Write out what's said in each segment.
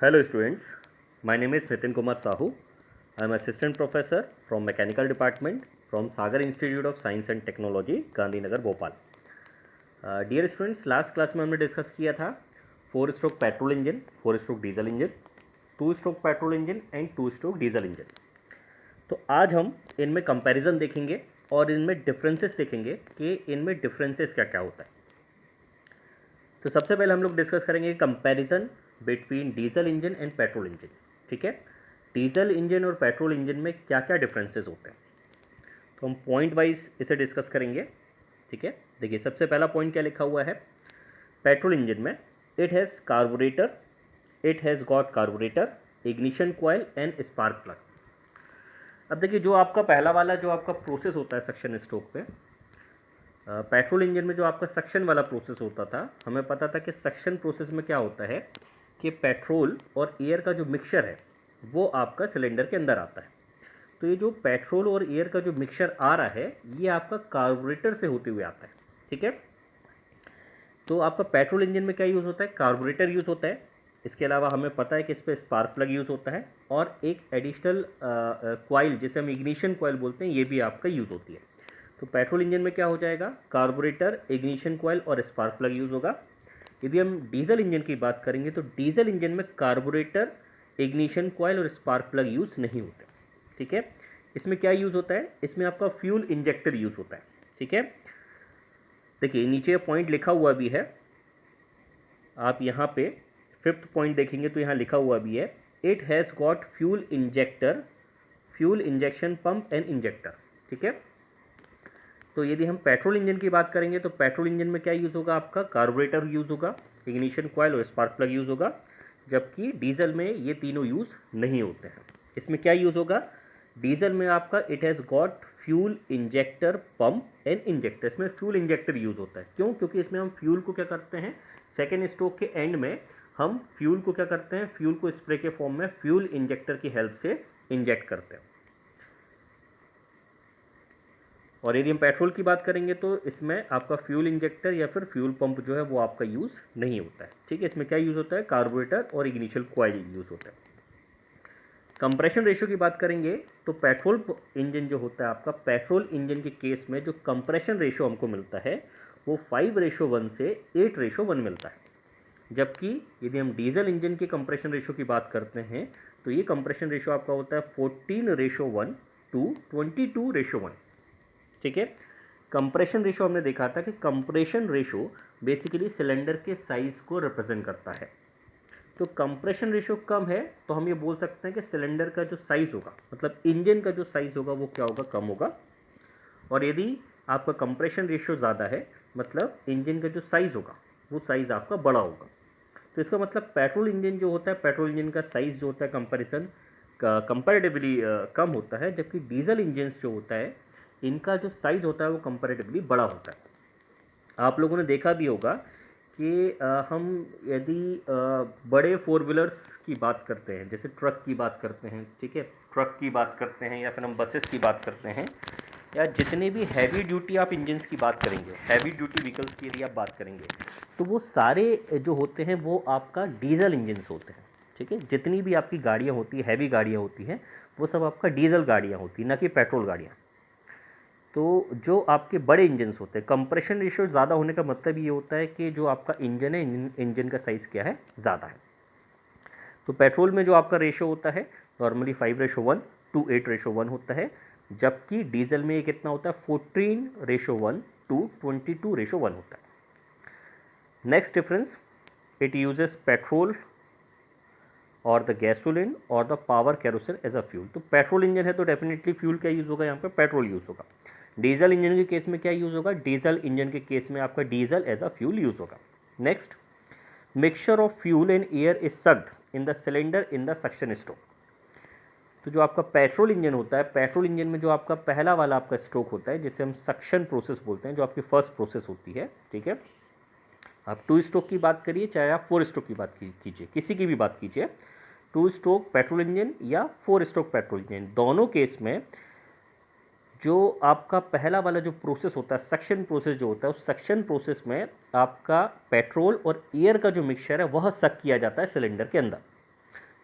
Hello students, my name is Nitin Kumar Sahu. I am assistant professor from mechanical department from Sagar Institute of Science and Technology, Gandhinagar Bhopal. Dear students, last class में हमने discuss किया था 4 stroke petrol engine, 4 stroke diesel engine, 2 stroke petrol engine and 2 stroke diesel engine. तो आज हम इनमें comparison देखेंगे और इनमें डिफरेंसेस देखेंगे कि इनमें डिफरेंसेस क्या क्या होता है. तो सबसे पहले हम लोग डिस्कस करेंगे comparison between diesel engine and petrol engine. ठीक है, डीजल इंजन और पेट्रोल इंजन में क्या क्या डिफरेंसेस होते हैं, तो हम पॉइंट वाइज इसे डिस्कस करेंगे. ठीक है, देखिए सबसे पहला पॉइंट क्या लिखा हुआ है. पेट्रोल इंजन में it has carburettor, it has got carburettor, ignition coil and spark plug. अब देखिए जो आपका पहला वाला जो आपका प्रोसेस होता है सक्शन स्ट्रोक पे, पेट्रोल इंजन में जो आपका सक्शन वाला प्रोसेस होता था, हमें पता था कि सक्शन प्रोसेस में क्या होता है कि पेट्रोल और एयर का जो मिक्सचर है वो आपका सिलेंडर के अंदर आता है. तो ये जो पेट्रोल और एयर का जो मिक्सचर आ रहा है ये आपका कार्बोरेटर से होते हुए आता है. ठीक है, तो आपका पेट्रोल इंजन में क्या यूज़ होता है, कार्बोरेटर यूज़ होता है. इसके अलावा हमें पता है कि इस पर स्पार्क प्लग यूज़ होता है और एक एडिशनल कॉइल जिसे हम इग्निशन कॉइल बोलते हैं ये भी आपका यूज़ होती है. तो पेट्रोल इंजन में क्या हो जाएगा, कार्बोरेटर, इग्निशन कॉइल और स्पार्क प्लग यूज़ होगा. यदि हम डीजल इंजन की बात करेंगे तो डीजल इंजन में कार्बोरेटर, इग्निशन कॉइल और स्पार्क प्लग यूज़ नहीं होते. ठीक है, इसमें क्या यूज़ होता है, इसमें आपका फ्यूल इंजेक्टर यूज़ होता है. ठीक है, देखिए नीचे पॉइंट लिखा हुआ भी है, आप यहाँ पे 5th पॉइंट देखेंगे तो यहाँ लिखा हुआ भी है, it has got fuel injector, fuel injection pump and injector. ठीक है, तो यदि हम पेट्रोल इंजन की बात करेंगे तो पेट्रोल इंजन में क्या यूज़ होगा, आपका कार्बोरेटर यूज़ होगा, इग्निशन कॉइल और स्पार्क प्लग यूज़ होगा. जबकि डीजल में ये तीनों यूज़ नहीं होते हैं. इसमें क्या यूज़ होगा, डीजल में आपका it has got fuel injector pump and injector. इसमें फ्यूल इंजेक्टर यूज़ होता है. क्यों, क्योंकि इसमें हम फ्यूल को क्या करते हैं, सेकेंड स्ट्रोक के एंड में हम फ्यूल को क्या करते हैं, फ्यूल को स्प्रे के फॉर्म में फ्यूल इंजेक्टर की हेल्प से इंजेक्ट करते हैं. और यदि हम पेट्रोल की बात करेंगे तो इसमें आपका फ्यूल इंजेक्टर या फिर फ्यूल पंप जो है वो आपका यूज़ नहीं होता है. ठीक है, इसमें क्या यूज़ होता है, कार्बोरेटर और इग्निशन कॉइल यूज़ होता है. कंप्रेशन रेशियो की बात करेंगे तो पेट्रोल इंजन जो होता है आपका, पेट्रोल इंजन के केस में जो कंप्रेशन रेशियो हमको मिलता है वो 5:1 से 8:1 मिलता है. जबकि यदि हम डीजल इंजन के कंप्रेशन रेशियो की बात करते हैं तो ये कंप्रेशन रेशियो आपका होता है 14:1 to 22:1. ठीक है, कंप्रेशन रेशियो हमने देखा था कि कंप्रेशन रेशियो बेसिकली सिलेंडर के साइज को रिप्रेजेंट करता है. तो कंप्रेशन रेशियो कम है तो हम ये बोल सकते हैं कि सिलेंडर का जो साइज होगा, मतलब इंजन का जो साइज होगा वो क्या होगा, कम होगा. और यदि आपका कंप्रेशन रेशियो ज़्यादा है मतलब इंजन का जो साइज होगा वो साइज आपका बड़ा होगा. तो इसका मतलब पेट्रोल इंजन जो होता है, पेट्रोल इंजन का साइज जो होता है कंपैरेटिवली कम होता है. जबकि डीजल इंजन जो होता है इनका जो साइज़ होता है वो कंपैरेटिवली बड़ा होता है. आप लोगों ने देखा भी होगा कि हम यदि बड़े 4 व्हीलर्स की बात करते हैं, जैसे ट्रक की बात करते हैं, ठीक है, ट्रक की बात करते हैं या फिर हम बसेस की बात करते हैं या जितने भी हैवी ड्यूटी आप इंजन्स की बात करेंगे, हैवी ड्यूटी व्हीकल्स की यदि आप बात करेंगे तो वो सारे जो होते हैं वो आपका डीजल इंजन्स होते हैं. ठीक है, जितनी भी आपकी गाड़ियाँ होती है, हैवी गाड़ियाँ होती हैं, वो सब आपका डीजल गाड़ियाँ होती हैं, ना कि पेट्रोल गाड़ियाँ. तो जो आपके बड़े इंजन्स होते हैं, कंप्रेशन रेशियो ज़्यादा होने का मतलब ये होता है कि जो आपका इंजन है, इंजन का साइज़ क्या है, ज़्यादा है. तो पेट्रोल में जो आपका रेशियो होता है नॉर्मली 5:1 to 8:1 होता है. जबकि डीजल में ये कितना होता है, 14:1 to 22:1 होता है. Next difference, it uses petrol और द गैसोलिन और the power kerosene as a fuel. तो पेट्रोल इंजन है तो डेफिनेटली फ्यूल क्या यूज़ होगा, यहाँ पे पेट्रोल यूज़ होगा. डीजल इंजन के केस में क्या यूज़ होगा, डीजल इंजन के केस में आपका diesel as a fuel use होगा. Next, mixture of fuel and air is sucked in the cylinder in the suction stroke. तो जो आपका पेट्रोल इंजन होता है, पेट्रोल इंजन में जो आपका पहला वाला आपका स्ट्रोक होता है जिसे हम सक्शन प्रोसेस बोलते हैं, जो आपकी फर्स्ट प्रोसेस होती है. ठीक है, आप 2 स्ट्रोक की बात करिए चाहे आप 4 स्ट्रोक की बात कीजिए, किसी की भी बात कीजिए, 2 स्ट्रोक पेट्रोल इंजन या 4 स्ट्रोक पेट्रोल इंजन, दोनों केस में जो आपका पहला वाला जो प्रोसेस होता है, सक्शन प्रोसेस जो होता है, उस सक्शन प्रोसेस में आपका पेट्रोल और एयर का जो मिक्सचर है वह सक किया जाता है सिलेंडर के अंदर.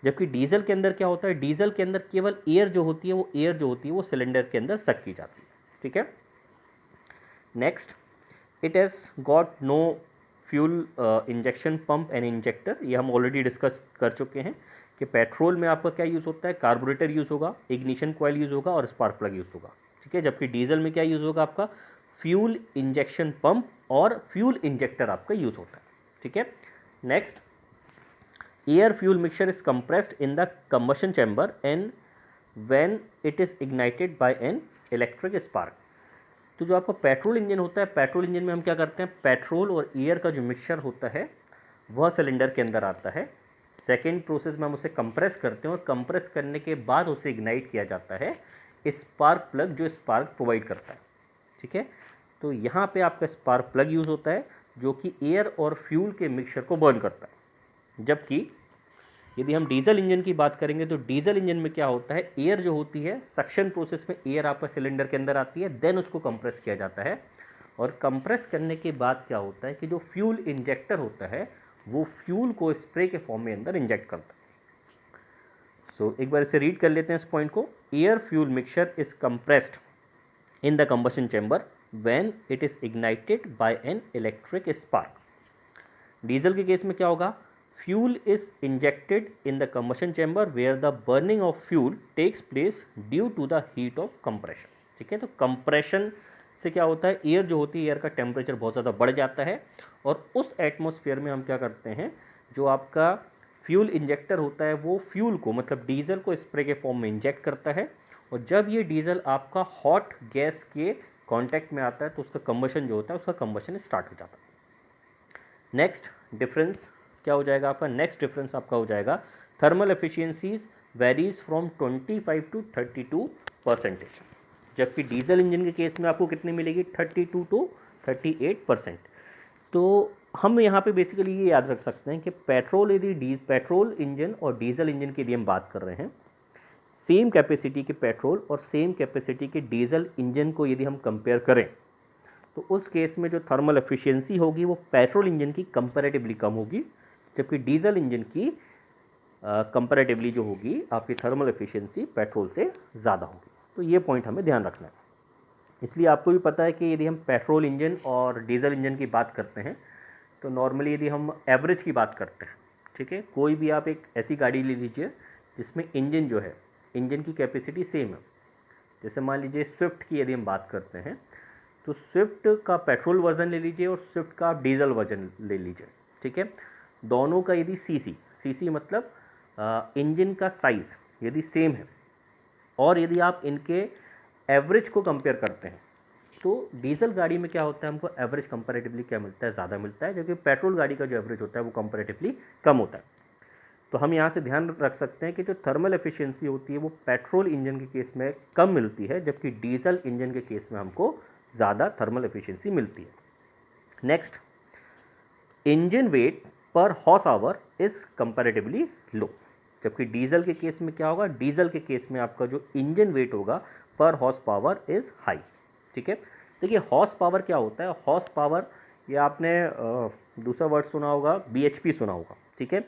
जबकि डीजल के अंदर क्या होता है, डीजल के अंदर केवल एयर जो होती है वो सिलेंडर के अंदर सक की जाती है, ठीक है। Next, it has got no fuel injection pump and injector, ये हम ऑलरेडी डिस्कस कर चुके हैं कि पेट्रोल में आपका क्या यूज़ होता है, कार्बोरेटर यूज़ होगा, इग्निशन कॉइल यूज़ होगा और स्पार्क प्लग यूज़ होगा, ठीक है। जबकि डीजल में क्या यूज़ होगा, आपका फ्यूल इंजेक्शन पंप और फ्यूल इंजेक्टर आपका यूज़ होता है, ठीक है। Next, air fuel mixture is compressed in the combustion chamber and when it is ignited by an electric spark. तो जो आपका पेट्रोल इंजन होता है, पेट्रोल इंजन में हम क्या करते हैं, पेट्रोल और एयर का जो मिक्सचर होता है वह सिलेंडर के अंदर आता है। सेकेंड प्रोसेस में हम उसे कंप्रेस करते हैं और कंप्रेस करने के बाद उसे इग्नाइट किया जाता है स्पार्क प्लग, जो स्पार्क प्रोवाइड करता है, ठीक है। तो यहाँ पे आपका स्पार्क प्लग यूज़ होता है जो कि एयर और फ्यूल के मिक्सचर को बर्न करता है। जबकि यदि हम डीजल इंजन की बात करेंगे तो डीजल इंजन में क्या होता है, एयर जो होती है, सक्शन प्रोसेस में एयर आपका सिलेंडर के अंदर आती है, देन उसको कंप्रेस किया जाता है और कंप्रेस करने के बाद क्या होता है कि जो फ्यूल इंजेक्टर होता है वो फ्यूल को स्प्रे के फॉर्म में अंदर इंजेक्ट करता है। सो एक बार इसे रीड कर लेते हैं इस पॉइंट को, air fuel mixture is compressed in the combustion chamber when it is ignited by an electric spark. Diesel के केस में क्या होगा, fuel is injected in the combustion chamber where the burning of fuel takes place due to the heat of compression, ठीक है। तो compression से क्या होता है, एयर जो होती है, एयर का टेम्परेचर बहुत ज़्यादा बढ़ जाता है और उस एटमॉस्फेयर में हम क्या करते हैं, जो आपका फ्यूल इंजेक्टर होता है वो फ्यूल को, मतलब डीजल को स्प्रे के फॉर्म में इंजेक्ट करता है और जब ये डीजल आपका हॉट गैस के कांटेक्ट में आता है तो उसका कंबशन जो होता है, उसका कंबशन स्टार्ट हो जाता है। नेक्स्ट डिफरेंस क्या हो जाएगा आपका, नेक्स्ट डिफरेंस आपका हो जाएगा thermal efficiencies varies from 25 to 32%, जबकि डीजल इंजन के केस में आपको कितनी मिलेगी, 32 टू 38%। तो हम यहाँ पे बेसिकली ये याद रख सकते हैं कि पेट्रोल इंजन और डीजल इंजन की यदि हम बात कर रहे हैं, सेम कैपेसिटी के पेट्रोल और सेम कैपेसिटी के डीजल इंजन को यदि हम कंपेयर करें तो उस केस में जो थर्मल एफिशिएंसी होगी वो पेट्रोल इंजन की कंपैरेटिवली कम होगी, जबकि डीजल इंजन की कंपैरेटिवली जो होगी आपकी थर्मल एफिशिएंसी पेट्रोल से ज़्यादा होगी। तो ये पॉइंट हमें ध्यान रखना है। इसलिए आपको भी पता है कि यदि हम पेट्रोल इंजन और डीजल इंजन की बात करते हैं तो नॉर्मली यदि हम एवरेज की बात करते हैं, ठीक है, कोई भी आप एक ऐसी गाड़ी ले लीजिए जिसमें इंजन जो है, इंजन की कैपेसिटी सेम है। जैसे मान लीजिए स्विफ्ट की यदि हम बात करते हैं तो स्विफ्ट का पेट्रोल वर्जन ले लीजिए और स्विफ्ट का डीजल वर्जन ले लीजिए, ठीक है। दोनों का यदि सीसी मतलब इंजन का साइज यदि सेम है और यदि आप इनके एवरेज को कंपेयर करते हैं तो डीजल गाड़ी में क्या होता है, हमको एवरेज कंपैरेटिवली क्या मिलता है, ज़्यादा मिलता है, जबकि पेट्रोल गाड़ी का जो एवरेज होता है वो कंपैरेटिवली कम होता है। तो हम यहाँ से ध्यान रख सकते हैं कि जो थर्मल एफिशिएंसी होती है वो पेट्रोल इंजन के केस में कम मिलती है, जबकि डीजल इंजन के केस में हमको ज़्यादा थर्मल एफिशिएंसी मिलती है। नेक्स्ट, इंजन वेट पर हॉर्स आवर इज कंपैरेटिवली लो, जबकि डीजल के केस में क्या होगा, डीजल के केस में आपका जो इंजन वेट होगा पर हॉर्स पावर इज हाई, ठीक है। देखिए हॉर्स पावर क्या होता है, हॉर्स पावर ये आपने दूसरा वर्ड सुना होगा, बीएचपी सुना होगा, ठीक है।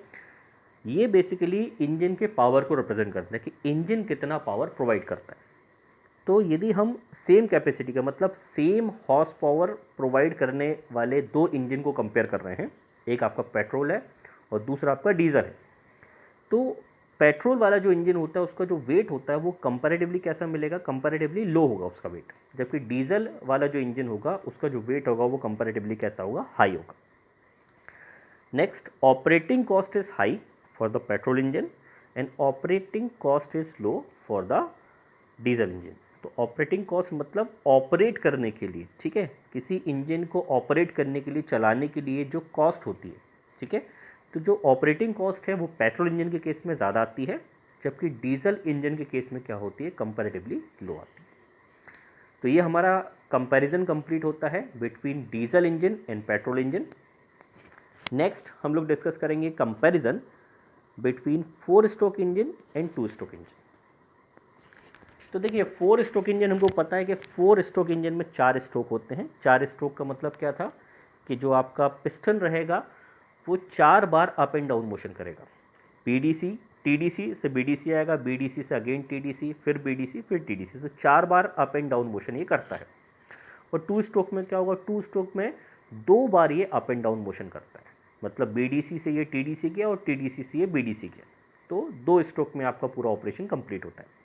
ये बेसिकली इंजन के पावर को रिप्रेजेंट करता है कि इंजन कितना पावर प्रोवाइड करता है। तो यदि हम सेम कैपेसिटी का मतलब सेम हॉर्स पावर प्रोवाइड करने वाले दो इंजन को कंपेयर कर रहे हैं, एक आपका पेट्रोल है और दूसरा आपका डीजल है, तो पेट्रोल वाला जो इंजन होता है उसका जो वेट होता है वो कंपैरेटिवली कैसा मिलेगा, कंपैरेटिवली लो होगा उसका वेट, जबकि डीजल वाला जो इंजन होगा उसका जो वेट होगा वो कंपैरेटिवली कैसा होगा, हाई होगा। Next, operating cost is high for the petrol engine and operating cost is low for the diesel engine। तो ऑपरेटिंग कॉस्ट मतलब ऑपरेट करने के लिए, ठीक है, किसी इंजन को ऑपरेट करने के लिए, चलाने के लिए जो कॉस्ट होती है, ठीक है, तो जो ऑपरेटिंग कॉस्ट है वो पेट्रोल इंजन के केस में ज़्यादा आती है, जबकि डीजल इंजन के केस में क्या होती है, कंपैरेटिवली लो आती है। तो ये हमारा कंपैरिजन कंप्लीट होता है between diesel engine and petrol engine. Next हम लोग डिस्कस करेंगे comparison between 4 stroke engine and 2 stroke engine. तो देखिए 4 स्ट्रोक इंजन हमको पता है कि 4 स्ट्रोक इंजन में 4 स्ट्रोक होते हैं। 4 स्ट्रोक का मतलब क्या था कि जो आपका पिस्टन रहेगा वो 4 बार अप एंड डाउन मोशन करेगा, पीडीसी टीडीसी से बीडीसी आएगा, बीडीसी से अगेन टीडीसी, फिर बीडीसी, फिर टीडीसी, तो 4 बार अप एंड डाउन मोशन ये करता है। और टू स्ट्रोक में क्या होगा, टू स्ट्रोक में 2 बार ये अप एंड डाउन मोशन करता है, मतलब बीडीसी से ये टीडीसी गया और टीडीसी से ये बीडीसी गया, तो 2 स्ट्रोक में आपका पूरा ऑपरेशन कंप्लीट होता है।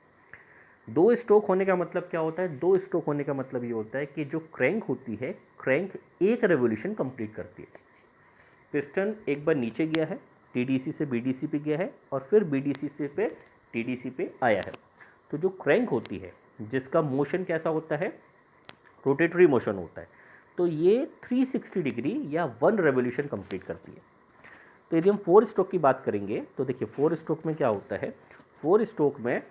2 स्ट्रोक होने का मतलब क्या होता है, 2 स्ट्रोक होने का मतलब ये होता है कि जो क्रैंक होती है, क्रैंक एक रेवोल्यूशन कंप्लीट करती है। पिस्टन एक बार नीचे गया है, टीडीसी से बीडीसी पे गया है और फिर बीडीसी से पे टीडीसी पे आया है, तो जो क्रैंक होती है जिसका मोशन कैसा होता है, रोटेटरी मोशन होता है, तो ये 360 डिग्री या 1 रेवोल्यूशन कंप्लीट करती है। तो यदि हम 4 स्ट्रोक की बात करेंगे तो देखिए 4 स्ट्रोक में क्या होता है, 4 स्ट्रोक में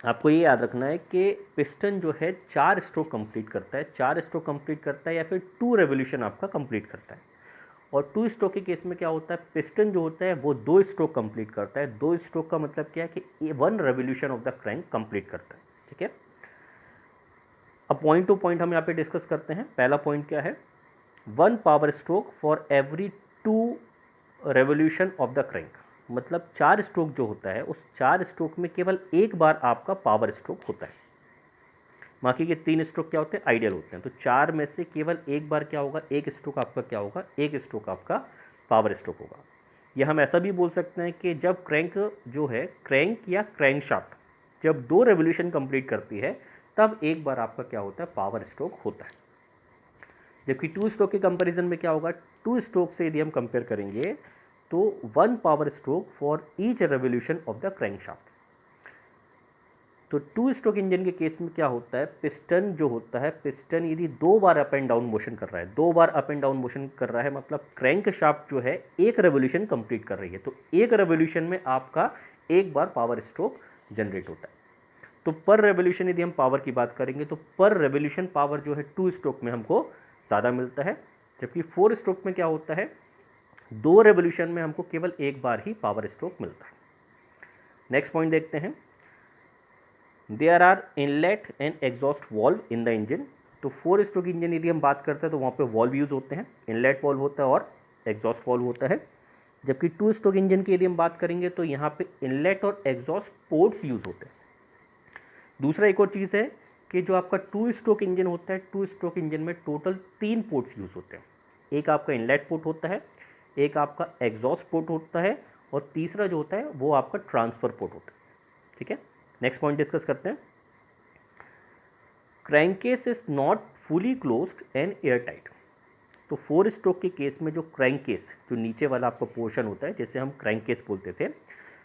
आपको ये याद रखना है कि पिस्टन जो है 4 स्ट्रोक कंप्लीट करता है, 4 स्ट्रोक कंप्लीट करता है या फिर 2 रेवोल्यूशन आपका कंप्लीट करता है। और 2 स्ट्रोक के केस में क्या होता है, पिस्टन जो होता है वो 2 स्ट्रोक कंप्लीट करता है। 2 स्ट्रोक का मतलब क्या है कि 1 revolution of the crank complete करता है, ठीक है। अब पॉइंट टू पॉइंट हम यहाँ पे डिस्कस करते हैं। पहला पॉइंट क्या है, 1 power stroke for every 2 revolution of the crank, मतलब 4 स्ट्रोक जो होता है उस 4 स्ट्रोक में केवल एक बार आपका पावर स्ट्रोक होता है। बाकी के 3 स्ट्रोक क्या होते हैं, आइडियल होते हैं। तो 4 में से केवल एक बार क्या होगा, एक स्ट्रोक आपका क्या होगा, एक स्ट्रोक आपका पावर स्ट्रोक होगा। या हम ऐसा भी बोल सकते हैं कि जब क्रैंक जो है, क्रैंक या क्रैंकशाफ्ट जब 2 रेवोल्यूशन कंप्लीट करती है तब एक बार आपका क्या होता है, पावर स्ट्रोक होता है। जबकि 2 स्ट्रोक के कंपैरिजन में क्या होगा, 2 स्ट्रोक से यदि हम कंपेयर करेंगे तो 1 power stroke for each revolution of the crankshaft. तो 2 स्ट्रोक इंजन के केस में क्या होता है, पिस्टन जो होता है, पिस्टन यदि 2 बार अप एंड डाउन मोशन कर रहा है, 2 बार अप एंड डाउन मोशन कर रहा है, मतलब क्रैंक शाफ्ट जो है एक रेवोल्यूशन कंप्लीट कर रही है, तो एक रेवोल्यूशन में आपका एक बार पावर स्ट्रोक जनरेट होता है। तो पर रेवोल्यूशन यदि हम पावर की बात करेंगे तो पर रेवोल्यूशन पावर जो है 2 स्ट्रोक में हमको ज़्यादा मिलता है, जबकि 4 स्ट्रोक में क्या होता है, 2 रेवोल्यूशन में हमको केवल एक बार ही पावर स्ट्रोक मिलता है। नेक्स्ट पॉइंट देखते हैं, there are inlet and exhaust valve in the engine. तो 4 स्ट्रोक इंजन यदि हम बात करते हैं तो वहाँ पे वॉल्व यूज होते हैं, इनलेट वॉल्व होता है और एग्जॉस्ट वॉल्व होता है। जबकि 2 स्ट्रोक इंजन की यदि हम बात करेंगे तो यहाँ पे इनलेट और एग्जॉस्ट पोर्ट्स यूज होते हैं। दूसरा एक और चीज़ है कि जो आपका 2 स्ट्रोक इंजन होता है, 2 स्ट्रोक इंजन में टोटल 3 पोर्ट्स यूज होते हैं। एक आपका इनलेट पोर्ट होता है, एक आपका एग्जॉस्ट पोर्ट होता है और तीसरा जो होता है वो आपका ट्रांसफर पोर्ट होता है, ठीक है। नेक्स्ट पॉइंट डिस्कस करते हैं, crankcase is not fully closed end air tight. तो 4 स्ट्रोक के केस में जो क्रैंकेस, जो नीचे वाला आपका पोर्शन होता है जैसे हम क्रैंकेस बोलते थे,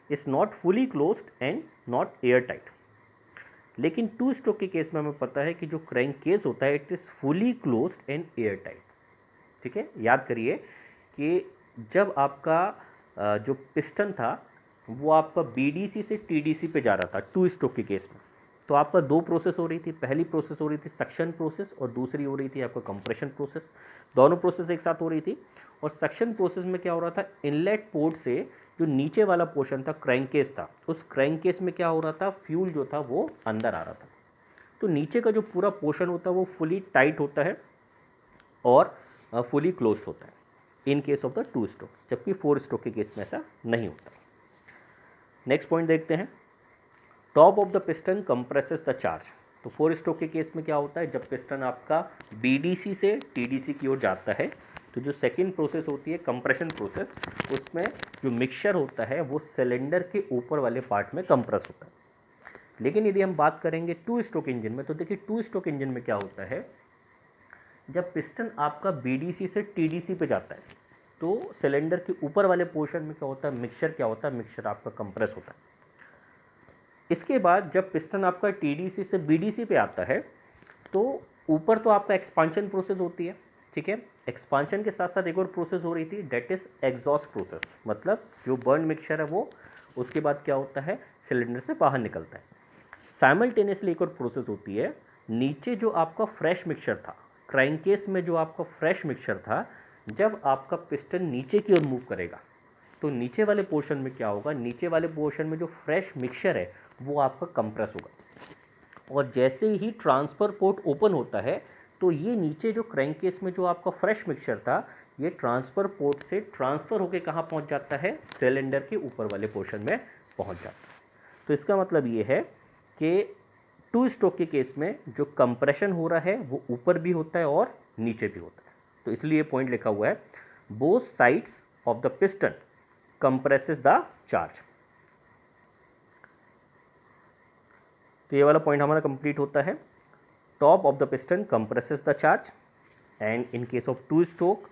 is not fully closed end not air tight. लेकिन 2 स्ट्रोक के केस में हमें पता है कि जो क्रैंकेस होता है it is fully closed end air tight, ठीक है। याद करिए कि जब आपका जो पिस्टन था वो आपका बीडीसी से टीडीसी पे जा रहा था 2 स्ट्रोक के केस में, तो आपका 2 प्रोसेस हो रही थी। पहली प्रोसेस हो रही थी सक्शन प्रोसेस और दूसरी हो रही थी आपका कंप्रेशन प्रोसेस। दोनों प्रोसेस एक साथ हो रही थी। और सक्शन प्रोसेस में क्या हो रहा था, इनलेट पोर्ट से जो नीचे वाला पोर्शन था, क्रैंकेस था, उस क्रैंकेस में क्या हो रहा था, फ्यूल जो था वो अंदर आ रहा था। तो नीचे का जो पूरा पोर्शन होता है वो फुली टाइट होता है और फुली क्लोज होता है इन केस ऑफ द 2 स्ट्रोक, जबकि 4 स्ट्रोक के केस में ऐसा नहीं होता। नेक्स्ट पॉइंट देखते हैं, top of the piston compresses the charge. तो 4 स्ट्रोक के केस में क्या होता है, जब पिस्टन आपका बीडीसी से टीडीसी की ओर जाता है तो जो सेकेंड प्रोसेस होती है कंप्रेशन प्रोसेस, उसमें जो मिक्सचर होता है वो सिलेंडर के ऊपर वाले पार्ट में कंप्रेस होता है। लेकिन यदि हम बात करेंगे 2 स्ट्रोक इंजन में, तो देखिए 2 स्ट्रोक इंजन में क्या होता है, जब पिस्टन आपका बीडीसी से टीडीसी पे जाता है तो सिलेंडर के ऊपर वाले पोर्शन में क्या होता है, मिक्सचर क्या होता है, मिक्सचर आपका कंप्रेस होता है। इसके बाद जब पिस्टन आपका टीडीसी से बीडीसी पे आता है तो ऊपर तो आपका एक्सपांशन प्रोसेस होती है, ठीक है। एक्सपांशन के साथ साथ एक और प्रोसेस हो रही थी, डेट इज एग्जॉस्ट प्रोसेस, मतलब जो बर्न मिक्सचर है वो उसके बाद क्या होता है, सिलेंडर से बाहर निकलता है। साइमल्टेनियसली एक और प्रोसेस होती है, नीचे जो आपका फ्रेश मिक्सचर था, क्रैंकेस में जो आपका फ्रेश मिक्सचर था, जब आपका पिस्टन नीचे की ओर मूव करेगा तो नीचे वाले पोर्शन में क्या होगा, नीचे वाले पोर्शन में जो फ्रेश मिक्सचर है वो आपका कंप्रेस होगा। और जैसे ही ट्रांसफर पोर्ट ओपन होता है तो ये नीचे जो क्रैंकेस में जो आपका फ्रेश मिक्सचर था, ये ट्रांसफर पोर्ट से ट्रांसफर होकर कहाँ पहुँच जाता है, सिलेंडर के ऊपर वाले पोर्शन में पहुंच जाता है। तो इसका मतलब ये है कि टू स्ट्रोक के केस में जो कंप्रेशन हो रहा है वो ऊपर भी होता है और नीचे भी होता है। तो इसलिए पॉइंट लिखा हुआ है both sides of the piston compresses the charge. तो ये वाला पॉइंट हमारा कंप्लीट होता है। Top of the piston compresses the charge and in case of two stroke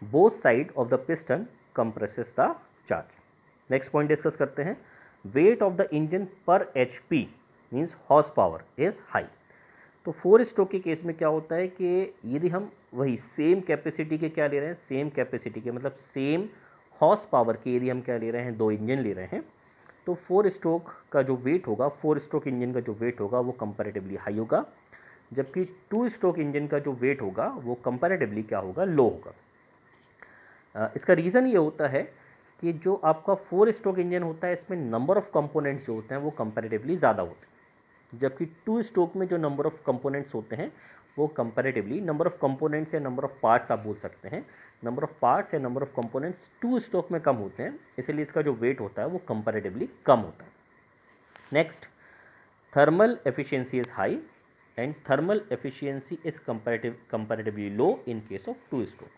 both side of the piston compresses the charge. Next point discuss करते हैं। Weight of the engine पर HP means horse power is high. तो 4 stroke के case में क्या होता है कि यदि हम वही सेम कैपेसिटी के क्या ले रहे हैं, सेम कैपेसिटी के मतलब सेम हॉर्स पावर के यदि हम क्या ले रहे हैं, 2 इंजन ले रहे हैं, तो 4 स्ट्रोक का जो वेट होगा, 4 स्ट्रोक इंजन का जो वेट होगा वो कंपैरेटिवली हाई होगा, जबकि 2 स्ट्रोक इंजन का जो वेट होगा वो कंपैरेटिवली क्या होगा, लो होगा। इसका रीज़न ये होता है कि जो आपका 4 स्ट्रोक इंजन होता है इसमें नंबर ऑफ कंपोनेंट्स जो होते हैं वो कंपैरेटिवली ज़्यादा होते हैं, जबकि 2 स्ट्रोक में जो नंबर ऑफ कंपोनेंट्स होते हैं वो कंपैरेटिवली, नंबर ऑफ कंपोनेंट्स या नंबर ऑफ पार्ट्स आप बोल सकते हैं, नंबर ऑफ पार्ट्स या नंबर ऑफ कंपोनेंट्स 2 स्ट्रोक में कम होते हैं, इसलिए इसका जो वेट होता है वो कंपैरेटिवली कम होता है। Next, thermal efficiency is high and thermal efficiency is comparatively low in case of 2 stroke.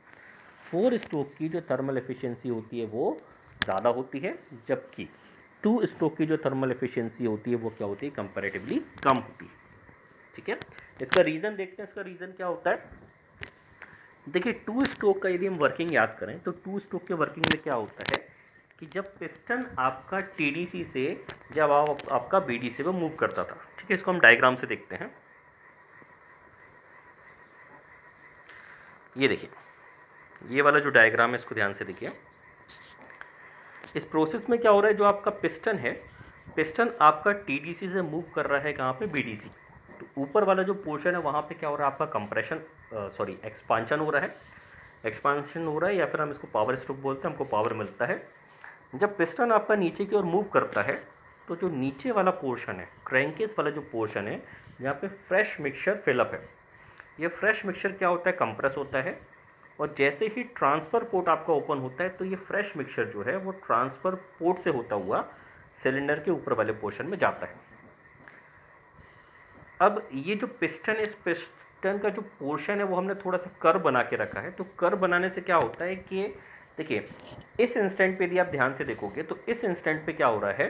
4 stroke की जो थर्मल एफिशिएंसी होती है वो ज़्यादा होती है, जबकि 2 स्ट्रोक की जो थर्मल एफिशिएंसी होती है वो क्या होती है, कंपैरेटिवली कम होती है। ठीक है, इसका रीज़न देखते हैं। इसका रीज़न क्या होता है, देखिए 2 स्ट्रोक का यदि हम वर्किंग याद करें तो 2 स्ट्रोक के वर्किंग में क्या होता है कि जब पिस्टन आपका टीडीसी से जब आपका बीडीसी को मूव करता था, ठीक है, इसको हम डायग्राम से देखते हैं। ये देखिए, ये वाला जो डायग्राम है इसको ध्यान से देखिए। इस प्रोसेस में क्या हो रहा है, जो आपका पिस्टन है, पिस्टन आपका टीडीसी से मूव कर रहा है कहाँ पे, बीडीसी। तो ऊपर वाला जो पोर्शन है वहाँ पे क्या हो रहा है, आपका कंप्रेशन एक्सपांशन हो रहा है, एक्सपांशन हो रहा है, या फिर हम इसको पावर स्ट्रोक बोलते हैं, हमको पावर मिलता है। जब पिस्टन आपका नीचे की ओर मूव करता है तो जो नीचे वाला पोर्शन है, क्रैंकेस वाला जो पोर्शन है जहाँ पे फ्रेश मिक्सचर फिलअप है, ये फ्रेश मिक्सचर क्या होता है, कंप्रेस होता है, और जैसे ही ट्रांसफ़र पोर्ट आपका ओपन होता है तो ये फ्रेश मिक्सचर जो है वो ट्रांसफ़र पोर्ट से होता हुआ सिलेंडर के ऊपर वाले पोर्शन में जाता है। अब ये जो पिस्टन है, इस पिस्टन का जो पोर्शन है वो हमने थोड़ा सा कर्व बना के रखा है। तो कर्व बनाने से क्या होता है कि देखिए इस इंस्टेंट पे यदि आप ध्यान से देखोगे तो इस इंस्टेंट पे क्या हो रहा है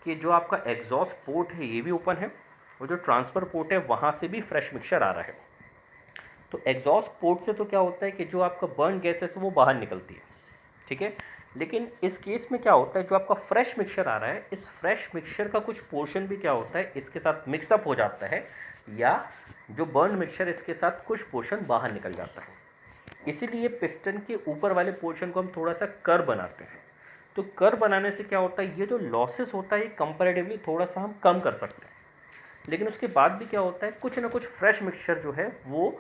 कि जो आपका एग्जॉस्ट पोर्ट है ये भी ओपन है, और जो ट्रांसफ़र पोर्ट है वहाँ से भी फ्रेश मिक्सचर आ रहा है। तो एग्जॉस्ट पोर्ट से तो क्या होता है कि जो आपका बर्न गैसेस है वो बाहर निकलती है, ठीक है। लेकिन इस केस में क्या होता है, जो आपका फ्रेश मिक्सचर आ रहा है, इस फ्रेश मिक्सचर का कुछ पोर्शन भी क्या होता है, इसके साथ मिक्सअप हो जाता है, या जो बर्न मिक्सचर इसके साथ कुछ पोर्शन बाहर निकल जाता है। इसीलिए पिस्टन के ऊपर वाले पोर्शन को हम थोड़ा सा कर्व बनाते हैं। तो कर्व बनाने से क्या होता है, ये जो लॉसेस होता है ये कंपैरेटिवली थोड़ा सा हम कम कर सकते हैं। लेकिन उसके बाद भी क्या होता है, कुछ ना कुछ फ्रेश मिक्सचर जो है वो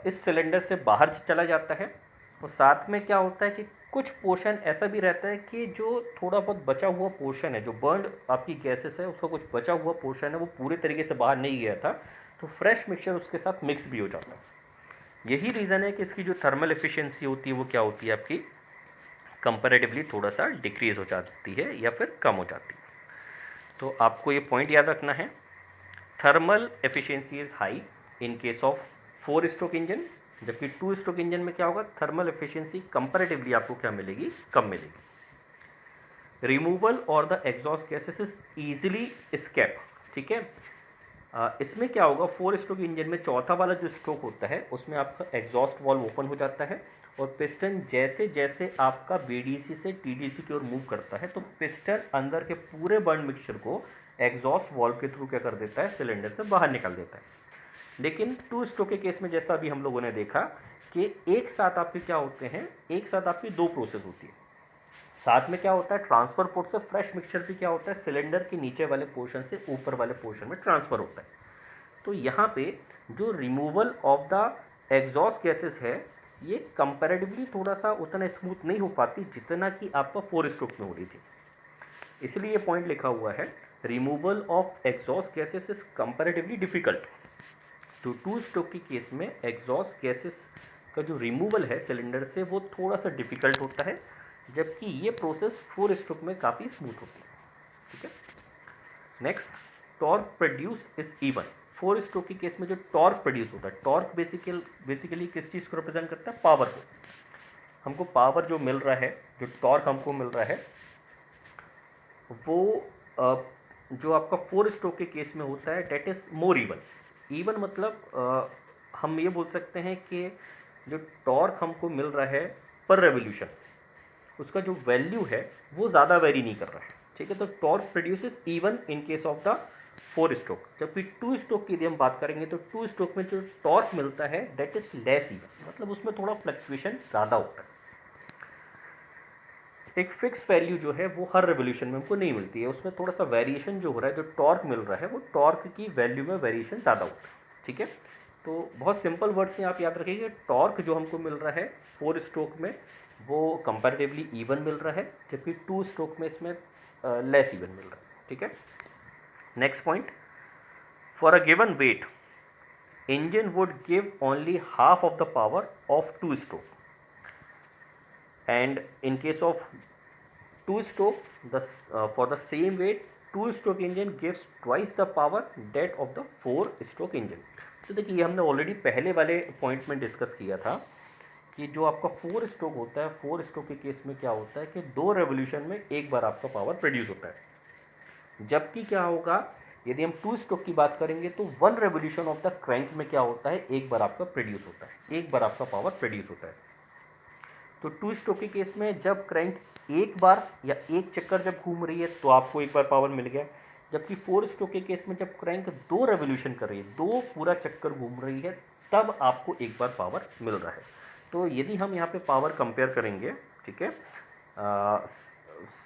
इस सिलेंडर से बाहर चला जाता है, और साथ में क्या होता है कि कुछ पोर्शन ऐसा भी रहता है कि जो थोड़ा बहुत बचा हुआ पोर्शन है, जो बर्न आपकी गैसेस है उसका कुछ बचा हुआ पोर्शन है वो पूरे तरीके से बाहर नहीं गया था, तो फ्रेश मिक्सचर उसके साथ मिक्स भी हो जाता है। यही रीज़न है कि इसकी जो थर्मल एफिशिएंसी होती है वो क्या होती है, आपकी कंपैरेटिवली थोड़ा सा डिक्रीज हो जाती है या फिर कम हो जाती है। तो आपको ये पॉइंट याद रखना है, thermal efficiency is high in case of 4 stroke engine, जबकि 2 स्ट्रोक इंजन में क्या होगा, थर्मल एफिशिएंसी कंपैरेटिवली आपको क्या मिलेगी, कम मिलेगी। रिमूवल और the exhaust gases is easily escape, ठीक है। इसमें क्या होगा, 4 स्ट्रोक इंजन में चौथा वाला जो स्ट्रोक होता है उसमें आपका एग्जॉस्ट वाल्व ओपन हो जाता है, और पिस्टन जैसे जैसे आपका बीडीसी से टीडीसी की ओर मूव करता है तो पिस्टन अंदर के पूरे बर्न मिक्सचर को एग्जॉस्ट वाल्व के थ्रू क्या कर देता है, सिलेंडर से बाहर निकाल देता है। लेकिन 2 स्ट्रोक के केस में जैसा अभी हम लोगों ने देखा कि एक साथ आपके क्या होते हैं, एक साथ आपकी 2 प्रोसेस होती है। साथ में क्या होता है, ट्रांसफर पोर्ट से फ्रेश मिक्सचर भी क्या होता है, सिलेंडर के नीचे वाले पोर्शन से ऊपर वाले पोर्शन में ट्रांसफ़र होता है। तो यहाँ पे जो removal of the exhaust gases है ये कंपैरेटिवली थोड़ा सा उतना स्मूथ नहीं हो पाती जितना कि आपका 4 स्ट्रोक में हो रही थी। इसलिए ये पॉइंट लिखा हुआ है, removal of exhaust gases is comparatively difficult. तो 2 स्ट्रोक के केस में एग्जॉस्ट गैसेस का जो रिमूवल है सिलेंडर से वो थोड़ा सा डिफिकल्ट होता है, जबकि ये प्रोसेस 4 स्ट्रोक में काफ़ी स्मूथ होती है। ठीक है, next, torque produce is even. 4 stroke के केस में जो टॉर्क प्रोड्यूस होता है, टॉर्क बेसिकली किस चीज़ को रिप्रेजेंट करता है? पावर को। हमको पावर जो मिल रहा है, जो टॉर्क हमको मिल रहा है, वो जो आपका 4 स्ट्रोक के केस में होता है that is more even. Even मतलब हम ये बोल सकते हैं कि जो टॉर्क हमको मिल रहा है पर रेवोल्यूशन, उसका जो वैल्यू है वो ज़्यादा वेरी नहीं कर रहा है। ठीक है, तो torque produces even in case of the 4 stroke. जबकि 2 स्ट्रोक की यदि हम बात करेंगे तो 2 स्ट्रोक में जो टॉर्क मिलता है डेट इज लेस इवन, मतलब उसमें थोड़ा फ्लक्चुएशन ज़्यादा होता है। एक फिक्स वैल्यू जो है वो हर रेवोल्यूशन में हमको नहीं मिलती है, उसमें थोड़ा सा वेरिएशन जो हो रहा है, जो टॉर्क मिल रहा है वो टॉर्क की वैल्यू में वेरिएशन ज़्यादा होता है। ठीक है, तो बहुत सिंपल वर्ड्स में आप याद रखिए, टॉर्क जो हमको मिल रहा है 4 स्ट्रोक में वो कंपैरेटिवली इवन मिल रहा है, जबकि 2 स्ट्रोक में इसमें लेस इवन मिल रहा है। ठीक है, next point, for a given weight engine would give only half of the power of 2 stroke, and in case of 2 stroke for the same weight 2 stroke engine gives twice the power that of the 4 stroke engine। तो देखिए ये हमने already पहले वाले point में discuss किया था कि जो आपका 4 स्ट्रोक होता है, 4 स्ट्रोक के केस में क्या होता है कि 2 रेवोल्यूशन में एक बार आपका पावर प्रोड्यूस होता है। जबकि क्या होगा यदि हम 2 स्ट्रोक की बात करेंगे तो 1 रेवोल्यूशन ऑफ द क्रैंक में क्या होता है, एक बार आपका प्रोड्यूस होता है, एक बार आपका पावर प्रोड्यूस होता है। तो 2 स्ट्रोक के केस में जब क्रैंक एक बार या एक चक्कर जब घूम रही है तो आपको एक बार पावर मिल गया, जबकि 4 स्ट्रोक के केस में जब क्रैंक 2 रेवोल्यूशन कर रही है, 2 पूरा चक्कर घूम रही है, तब आपको एक बार पावर मिल रहा है। तो यदि हम यहाँ पे पावर कंपेयर करेंगे, ठीक है,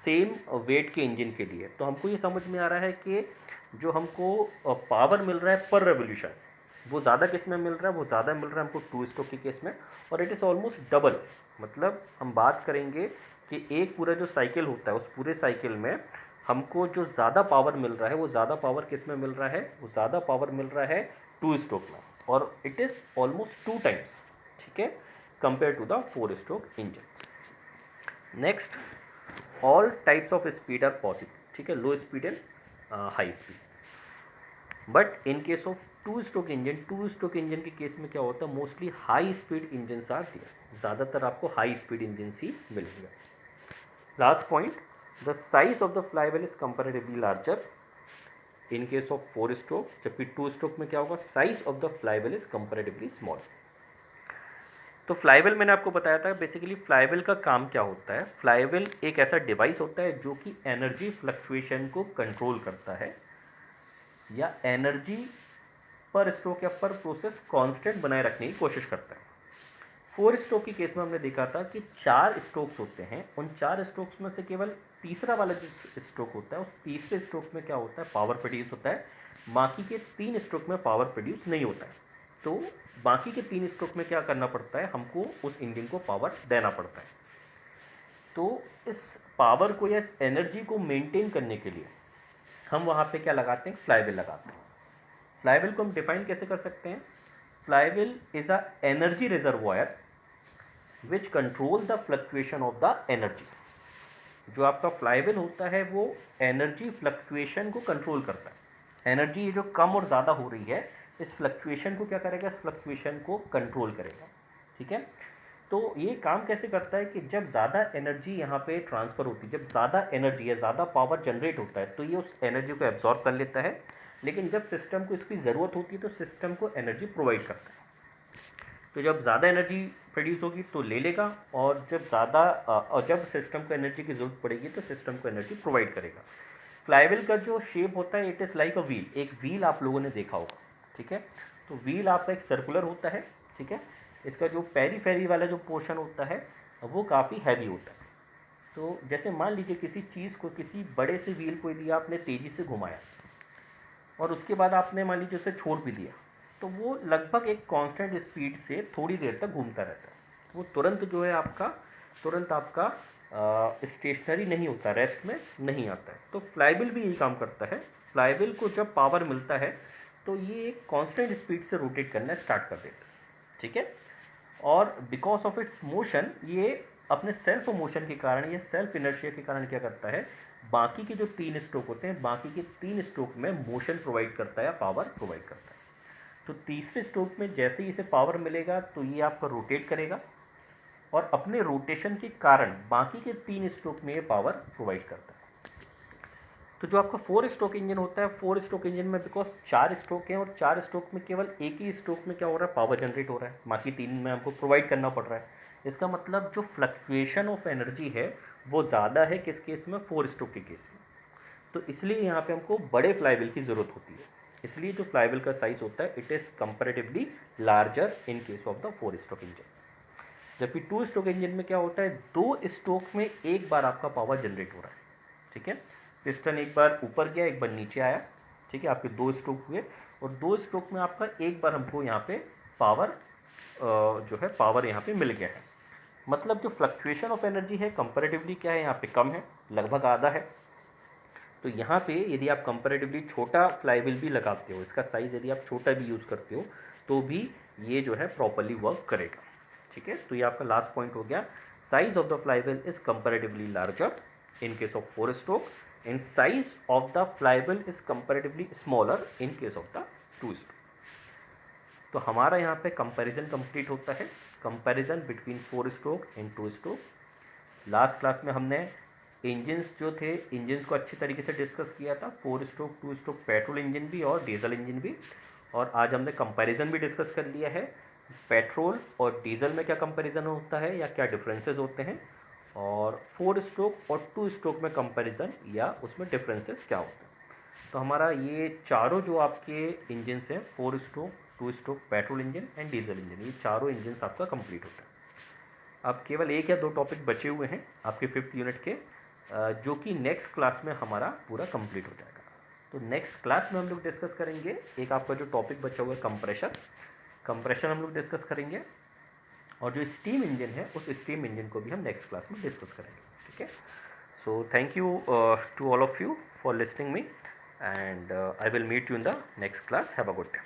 सेम वेट के इंजन के लिए, तो हमको ये समझ में आ रहा है कि जो हमको पावर मिल रहा है पर रेवोल्यूशन वो ज़्यादा किस में मिल रहा है, वो ज़्यादा मिल रहा है हमको 2 स्ट्रोक के केस में, और इट इज़ ऑलमोस्ट डबल। मतलब हम बात करेंगे कि एक पूरा जो साइकिल होता है उस पूरे साइकिल में हमको जो ज़्यादा पावर मिल रहा है वो ज़्यादा पावर किस में मिल रहा है, वो ज़्यादा पावर मिल रहा है 2 स्ट्रोक में, और इट इज़ ऑलमोस्ट 2 टाइम्स, ठीक है, compare to the 4 stroke engine. Next, all types of speed are possible. ठीक है, low speed and high speed, but in case of 2 stroke engine के केस में क्या होता है, mostly high speed engine are there, ज़्यादातर आपको हाई स्पीड इंजन ही मिलेंगे। Last point, the size of the flywheel is comparatively larger in case of 4 stroke, जबकि 2 स्ट्रोक में क्या होगा, size of the flywheel is comparatively small. तो flywheel मैंने आपको बताया था, बेसिकली फ्लाईव्हील का काम क्या होता है। फ्लाईव्हील एक ऐसा डिवाइस होता है जो कि एनर्जी फ्लक्चुएशन को कंट्रोल करता है या एनर्जी पर स्ट्रोक या पर प्रोसेस कांस्टेंट बनाए रखने की कोशिश करता है। 4 स्ट्रोक के केस में हमने देखा था कि 4 स्ट्रोक्स होते हैं, उन 4 स्ट्रोक्स में से केवल तीसरा वाला जो स्ट्रोक होता है उस तीसरे स्ट्रोक में क्या होता है, पावर प्रोड्यूस होता है, बाकी के 3 स्ट्रोक में पावर प्रोड्यूस नहीं होता है। तो बाकी के 3 स्ट्रोक में क्या करना पड़ता है, हमको उस इंजन को पावर देना पड़ता है। तो इस पावर को या इस एनर्जी को मेंटेन करने के लिए हम वहाँ पे क्या लगाते हैं, फ्लाईव्हील लगाते हैं। फ्लाईव्हील को हम डिफाइन कैसे कर सकते हैं, flywheel is a energy reservoir which control the fluctuation of the energy. जो आपका फ्लाईव्हील होता है वो एनर्जी फ्लक्चुएशन को कंट्रोल करता है। एनर्जी जो कम और ज़्यादा हो रही है, इस फ्लक्चुएशन को क्या करेगा, इस फ्लक्चुएशन को कंट्रोल करेगा। ठीक है, तो ये काम कैसे करता है कि जब ज़्यादा एनर्जी यहाँ पे ट्रांसफ़र होती है, जब ज़्यादा एनर्जी या ज़्यादा पावर जनरेट होता है तो ये उस एनर्जी को एब्जॉर्ब कर लेता है, लेकिन जब सिस्टम को इसकी ज़रूरत होती है तो सिस्टम को एनर्जी प्रोवाइड करता है। तो जब ज़्यादा एनर्जी प्रोड्यूस होगी तो ले लेगा, और जब सिस्टम को एनर्जी की ज़रूरत पड़ेगी तो सिस्टम को एनर्जी प्रोवाइड करेगा। फ्लाईव्हील का जो शेप होता है, it is like a wheel. एक व्हील आप लोगों ने देखा होगा, ठीक है, तो व्हील आपका एक सर्कुलर होता है, ठीक है, इसका जो पेरीफेरी वाला जो पोर्शन होता है वो काफ़ी हैवी होता है। तो जैसे मान लीजिए किसी चीज़ को, किसी बड़े से व्हील को यदि आपने तेज़ी से घुमाया और उसके बाद आपने मान लीजिए उसे छोड़ भी दिया, तो वो लगभग एक कांस्टेंट स्पीड से थोड़ी देर तक घूमता रहता है। वो तुरंत जो है तुरंत आपका स्टेशनरी नहीं होता, रेस्ट में नहीं आता है। तो फ्लाईव्हील भी यही काम करता है। फ्लाईव्हील को जब पावर मिलता है तो ये एक कांस्टेंट स्पीड से रोटेट करना स्टार्ट कर देता है, ठीक है, और बिकॉज ऑफ इट्स मोशन ये अपने सेल्फ मोशन के कारण या सेल्फ इनर्शिया के कारण क्या करता है, बाकी के जो 3 स्ट्रोक होते हैं, बाकी के 3 स्ट्रोक में मोशन प्रोवाइड करता है या पावर प्रोवाइड करता है। तो तीसरे स्ट्रोक में जैसे ही इसे पावर मिलेगा तो ये आपका रोटेट करेगा और अपने रोटेशन के कारण बाकी के 3 स्ट्रोक में ये पावर प्रोवाइड करता है। तो जो आपका 4 स्ट्रोक इंजन होता है, 4 स्ट्रोक इंजन में बिकॉज 4 स्ट्रोक हैं और 4 स्ट्रोक में केवल एक ही स्ट्रोक में क्या हो रहा है, पावर जनरेट हो रहा है, बाकी 3 में हमको प्रोवाइड करना पड़ रहा है। इसका मतलब जो फ्लक्चुएशन ऑफ एनर्जी है वो ज़्यादा है किस केस में, 4 स्ट्रोक के केस में। तो इसलिए यहाँ पे हमको बड़े फ्लाईव्हील की ज़रूरत होती है। इसलिए जो फ्लाईव्हील का साइज होता है it is comparatively larger in case of the 4 stroke engine. जबकि 2 स्ट्रोक इंजन में क्या होता है, 2 स्ट्रोक में एक बार आपका पावर जनरेट हो रहा है। ठीक है, पिस्टन एक बार ऊपर गया, एक बार नीचे आया। ठीक है, आपके 2 स्ट्रोक हुए और 2 स्ट्रोक में आपका एक बार हमको यहाँ पे पावर जो है पावर यहाँ पे मिल गया है। मतलब जो फ्लक्चुएशन ऑफ एनर्जी है कंपैरेटिवली क्या है, यहाँ पे कम है, लगभग आधा है। तो यहाँ पे यदि आप कंपैरेटिवली छोटा फ्लाईव्हील भी लगाते हो, इसका साइज़ यदि आप छोटा भी यूज़ करते हो तो भी ये जो है प्रॉपरली वर्क करेगा। ठीक है, तो ये आपका लास्ट पॉइंट हो गया, size of the flywheel is comparatively larger in case of 4 stroke and size of the flywheel is comparatively smaller in case of the 2 stroke. तो हमारा यहाँ पे कंपैरिजन कंप्लीट होता है, comparison between 4 stroke and 2 stroke. Last class में हमने engines जो थे, इंजन्स को अच्छी तरीके से डिस्कस किया था, 4 स्ट्रोक 2 स्ट्रोक पेट्रोल इंजन भी और डीजल इंजन भी। और आज हमने कंपैरिजन भी डिस्कस कर लिया है, पेट्रोल और डीजल में क्या कंपैरिजन होता है या क्या डिफरेंसेस होते हैं, और 4 स्ट्रोक और 2 स्ट्रोक में कंपैरिजन या उसमें डिफरेंसेस क्या होते हैं। तो हमारा ये चारों जो आपके इंजन्स हैं, 4 stroke 2 stroke petrol engine and diesel engine, ये चारों इंजन्स आपका कंप्लीट होता है। अब केवल 1 या 2 टॉपिक बचे हुए हैं आपके 5th यूनिट के, जो कि नेक्स्ट क्लास में हमारा पूरा कंप्लीट हो जाएगा। तो नेक्स्ट क्लास में हम लोग डिस्कस करेंगे, एक आपका जो टॉपिक बचा हुआ है कंप्रेशर, कंप्रेशर हम लोग डिस्कस करेंगे, और जो स्टीम इंजन है उस स्टीम इंजन को भी हम नेक्स्ट क्लास में डिस्कस करेंगे। ठीक है, so thank you to all of you for listening me and I will meet you in the next class. Have a good day.